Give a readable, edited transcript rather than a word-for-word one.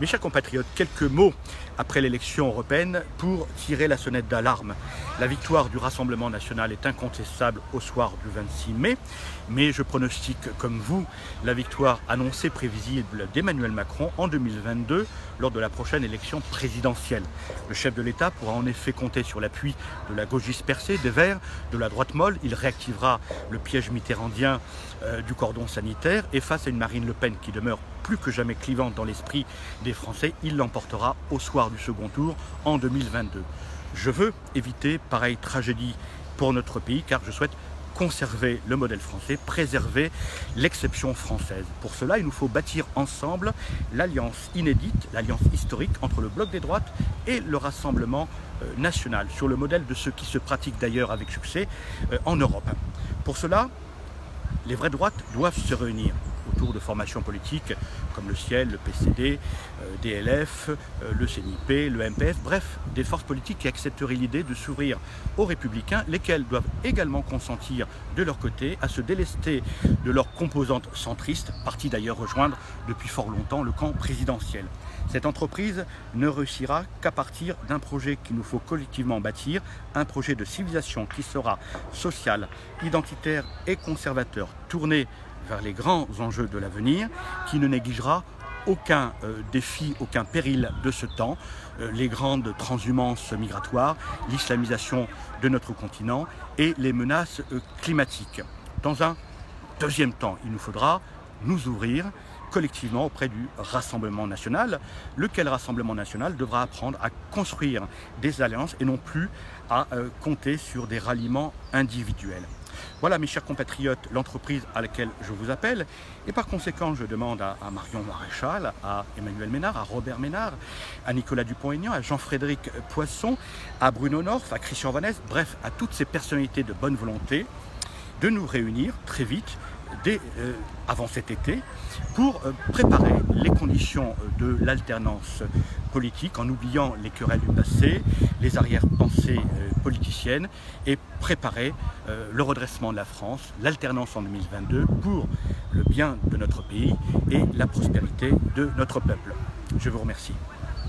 Mes chers compatriotes, quelques mots après l'élection européenne pour tirer la sonnette d'alarme. La victoire du Rassemblement national est incontestable au soir du 26 mai, mais je pronostique comme vous la victoire annoncée prévisible d'Emmanuel Macron en 2022 lors de la prochaine élection présidentielle. Le chef de l'État pourra en effet compter sur l'appui de la gauche dispersée, des Verts, de la droite molle. Il réactivera le piège mitterrandien du cordon sanitaire et face à une Marine Le Pen qui demeure plus que jamais clivante dans l'esprit des Français, il l'emportera au soir du second tour en 2022. Je veux éviter pareille tragédie pour notre pays car je souhaite conserver le modèle français, préserver l'exception française. Pour cela, il nous faut bâtir ensemble l'alliance inédite, l'alliance historique entre le bloc des droites et le Rassemblement national, sur le modèle de ce qui se pratique d'ailleurs avec succès en Europe. Pour cela, les vraies droites doivent se réunir autour de formations politiques comme le Ciel, le PCD, DLF, le CNIP, le MPF, bref, des forces politiques qui accepteraient l'idée de s'ouvrir aux républicains, lesquels doivent également consentir de leur côté à se délester de leurs composantes centristes, partis d'ailleurs rejoindre depuis fort longtemps le camp présidentiel. Cette entreprise ne réussira qu'à partir d'un projet qu'il nous faut collectivement bâtir, un projet de civilisation qui sera social, identitaire et conservateur, tourné vers les grands enjeux de l'avenir, qui ne négligera aucun défi, aucun péril de ce temps, les grandes transhumances migratoires, l'islamisation de notre continent et les menaces climatiques. Dans un deuxième temps, il nous faudra nous ouvrir collectivement auprès du Rassemblement national, lequel Rassemblement national devra apprendre à construire des alliances et non plus à compter sur des ralliements individuels. Voilà mes chers compatriotes, l'entreprise à laquelle je vous appelle et par conséquent je demande à Marion Maréchal, à Emmanuel Ménard, à Robert Ménard, à Nicolas Dupont-Aignan, à Jean-Frédéric Poisson, à Bruno Norf, à Christian Vannès, bref à toutes ces personnalités de bonne volonté de nous réunir très vite avant cet été pour préparer les conditions de l'alternance politique en oubliant les querelles du passé, les arrière-pensées politiciennes et préparer le redressement de la France, l'alternance en 2022 pour le bien de notre pays et la prospérité de notre peuple. Je vous remercie.